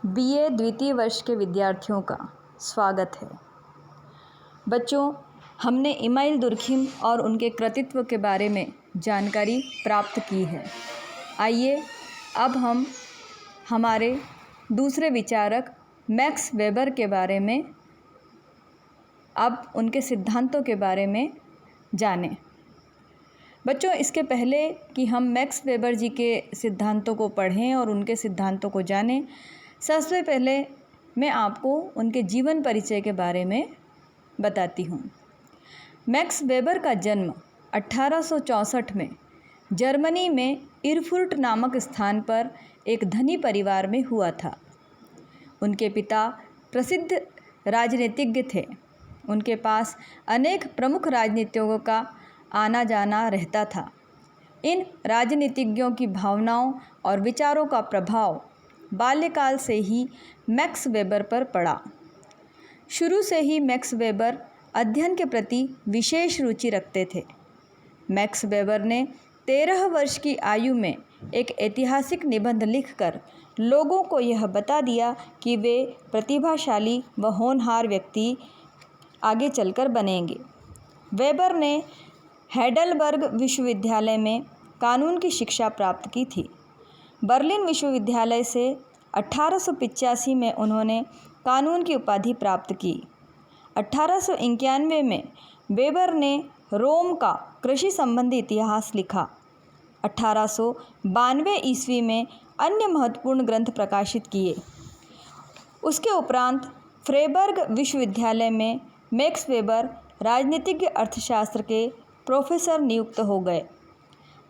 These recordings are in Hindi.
बीए द्वितीय वर्ष के विद्यार्थियों का स्वागत है। बच्चों, हमने इमाइल दुर्खिम और उनके कृतित्व के बारे में जानकारी प्राप्त की है। आइए अब हम हमारे दूसरे विचारक मैक्स वेबर के बारे में, अब उनके सिद्धांतों के बारे में जानें। बच्चों, इसके पहले कि हम मैक्स वेबर जी के सिद्धांतों को पढ़ें और उनके सिद्धांतों को जानें, सबसे पहले मैं आपको उनके जीवन परिचय के बारे में बताती हूँ। मैक्स वेबर का जन्म 1864 में जर्मनी में इरफुर्ट नामक स्थान पर एक धनी परिवार में हुआ था। उनके पिता प्रसिद्ध राजनीतिज्ञ थे। उनके पास अनेक प्रमुख राजनीतिज्ञों का आना जाना रहता था। इन राजनीतिज्ञों की भावनाओं और विचारों का प्रभाव बाल्यकाल से ही मैक्स वेबर पर पड़ा। शुरू से ही मैक्स वेबर अध्ययन के प्रति विशेष रुचि रखते थे। मैक्स वेबर ने 13 वर्ष की आयु में एक ऐतिहासिक निबंध लिखकर लोगों को यह बता दिया कि वे प्रतिभाशाली व होनहार व्यक्ति आगे चलकर बनेंगे। वेबर ने heidelberg विश्वविद्यालय में कानून की शिक्षा प्राप्त की थी। बर्लिन विश्वविद्यालय से 1885 में उन्होंने कानून की उपाधि प्राप्त की। 1891 में वेबर ने रोम का कृषि संबंधी इतिहास लिखा। 1892 ईस्वी में अन्य महत्वपूर्ण ग्रंथ प्रकाशित किए। उसके उपरांत फ्रेबर्ग विश्वविद्यालय में मैक्स वेबर राजनीतिज्ञ अर्थशास्त्र के प्रोफेसर नियुक्त हो गए।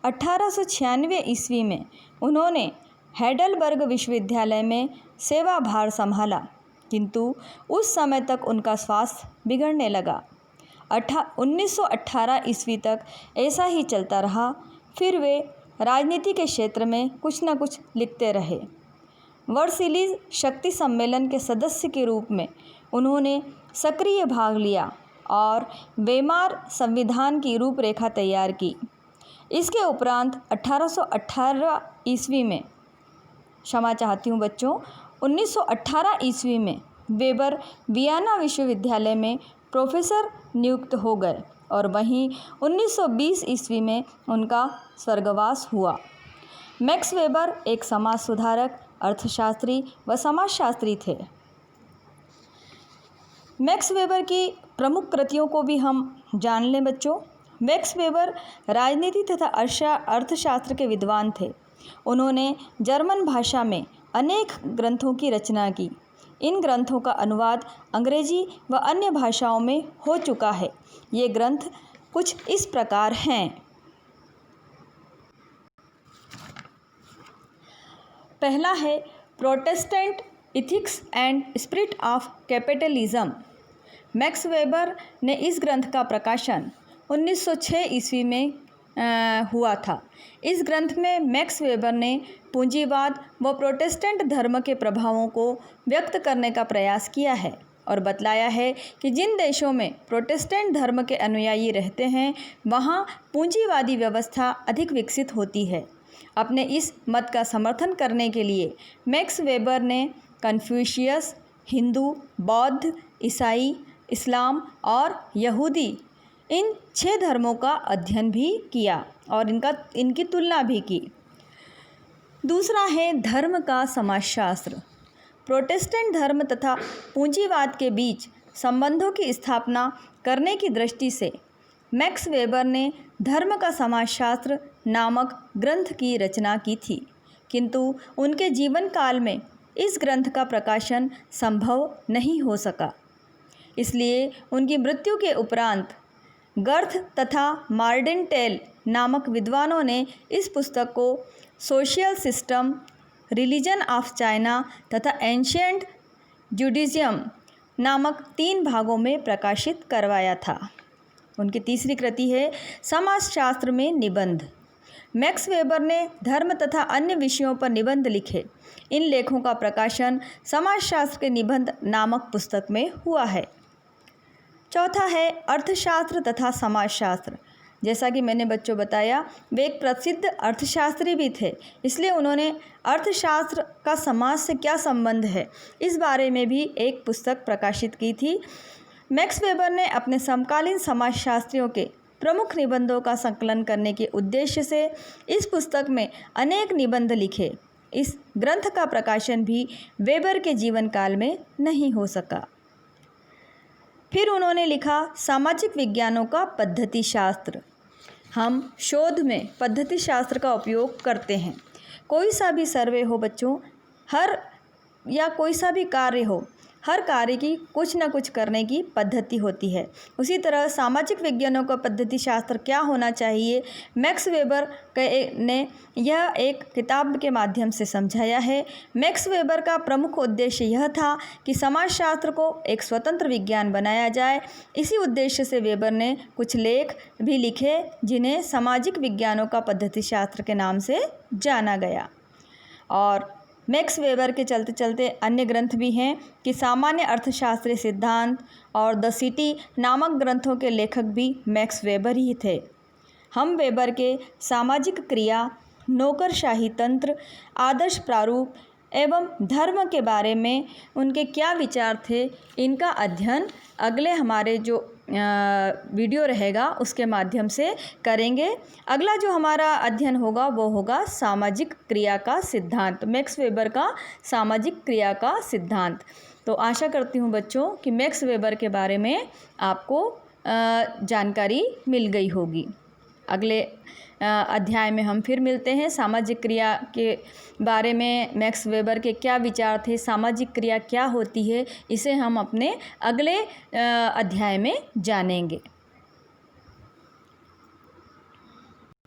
1896 ईस्वी में उन्होंने heidelberg विश्वविद्यालय में सेवाभार संभाला, किंतु उस समय तक उनका स्वास्थ्य बिगड़ने लगा। 1918 ईस्वी तक ऐसा ही चलता रहा। फिर वे राजनीति के क्षेत्र में कुछ न कुछ लिखते रहे। वर्सिलीज शक्ति सम्मेलन के सदस्य के रूप में उन्होंने सक्रिय भाग लिया और वेमार संविधान की रूपरेखा तैयार की। इसके उपरांत 1818 ईस्वी में, क्षमा चाहती हूँ बच्चों, 1918 ईस्वी में वेबर वियना विश्वविद्यालय में प्रोफेसर नियुक्त हो गए और वहीं 1920 ईस्वी में उनका स्वर्गवास हुआ। मैक्स वेबर एक समाज सुधारक, अर्थशास्त्री व समाजशास्त्री थे। मैक्स वेबर की प्रमुख कृतियों को भी हम जान लें बच्चों। मैक्स वेबर राजनीति तथा अर्थशास्त्र के विद्वान थे। उन्होंने जर्मन भाषा में अनेक ग्रंथों की रचना की। इन ग्रंथों का अनुवाद अंग्रेजी व अन्य भाषाओं में हो चुका है। ये ग्रंथ कुछ इस प्रकार हैं। पहला है Protestant ethics and spirit of capitalism. Max weber ने इस ग्रंथ का प्रकाशन 1906 ईस्वी में हुआ था। इस ग्रंथ में मैक्स वेबर ने पूंजीवाद व प्रोटेस्टेंट धर्म के प्रभावों को व्यक्त करने का प्रयास किया है और बतलाया है कि जिन देशों में प्रोटेस्टेंट धर्म के अनुयायी रहते हैं वहाँ पूंजीवादी व्यवस्था अधिक विकसित होती है। अपने इस मत का समर्थन करने के लिए मैक्स वेबर ने कन्फ्यूशियस, हिंदू, बौद्ध, ईसाई, इस्लाम और यहूदी, इन 6 धर्मों का अध्ययन भी किया और इनकी तुलना भी की। दूसरा है धर्म का समाजशास्त्र। प्रोटेस्टेंट धर्म तथा पूंजीवाद के बीच संबंधों की स्थापना करने की दृष्टि से मैक्स वेबर ने धर्म का समाजशास्त्र नामक ग्रंथ की रचना की थी, किंतु उनके जीवन काल में इस ग्रंथ का प्रकाशन संभव नहीं हो सका। इसलिए उनकी मृत्यु के उपरांत गर्थ तथा मार्डेनटेल नामक विद्वानों ने इस पुस्तक को social system, religion of China तथा एंशिएंट जुडिज्म नामक 3 भागों में प्रकाशित करवाया था। उनकी तीसरी कृति है समाजशास्त्र में निबंध। मैक्स वेबर ने धर्म तथा अन्य विषयों पर निबंध लिखे। इन लेखों का प्रकाशन समाजशास्त्र के निबंध नामक पुस्तक में हुआ है। चौथा है अर्थशास्त्र तथा समाजशास्त्र। जैसा कि मैंने बच्चों बताया, वे एक प्रसिद्ध अर्थशास्त्री भी थे, इसलिए उन्होंने अर्थशास्त्र का समाज से क्या संबंध है इस बारे में भी एक पुस्तक प्रकाशित की थी। मैक्स वेबर ने अपने समकालीन समाजशास्त्रियों के प्रमुख निबंधों का संकलन करने के उद्देश्य से इस पुस्तक में अनेक निबंध लिखे। इस ग्रंथ का प्रकाशन भी वेबर के जीवन काल में नहीं हो सका। फिर उन्होंने लिखा सामाजिक विज्ञानों का पद्धति शास्त्र। हम शोध में पद्धति शास्त्र का उपयोग करते हैं। कोई सा भी सर्वे हो बच्चों, कोई सा भी कार्य हो, हर कार्य की कुछ न कुछ करने की पद्धति होती है। उसी तरह सामाजिक विज्ञानों का पद्धति शास्त्र क्या होना चाहिए, मैक्स वेबर ने यह एक किताब के माध्यम से समझाया है। मैक्स वेबर का प्रमुख उद्देश्य यह था कि समाजशास्त्र को एक स्वतंत्र विज्ञान बनाया जाए। इसी उद्देश्य से वेबर ने कुछ लेख भी लिखे जिन्हें सामाजिक विज्ञानों का पद्धति शास्त्र के नाम से जाना गया। और मैक्स वेबर के चलते चलते अन्य ग्रंथ भी हैं कि सामान्य अर्थशास्त्रीय सिद्धांत और द सिटी नामक ग्रंथों के लेखक भी मैक्स वेबर ही थे। हम वेबर के सामाजिक क्रिया, नौकरशाही तंत्र, आदर्श प्रारूप एवं धर्म के बारे में उनके क्या विचार थे, इनका अध्ययन अगले हमारे जो वीडियो रहेगा उसके माध्यम से करेंगे। अगला जो हमारा अध्ययन होगा वो होगा सामाजिक क्रिया का सिद्धांत, मैक्स वेबर का सामाजिक क्रिया का सिद्धांत। तो आशा करती हूँ बच्चों कि मैक्स वेबर के बारे में आपको जानकारी मिल गई होगी। अगले अध्याय में हम फिर मिलते हैं। सामाजिक क्रिया के बारे में मैक्स वेबर के क्या विचार थे, सामाजिक क्रिया क्या होती है, इसे हम अपने अगले अध्याय में जानेंगे।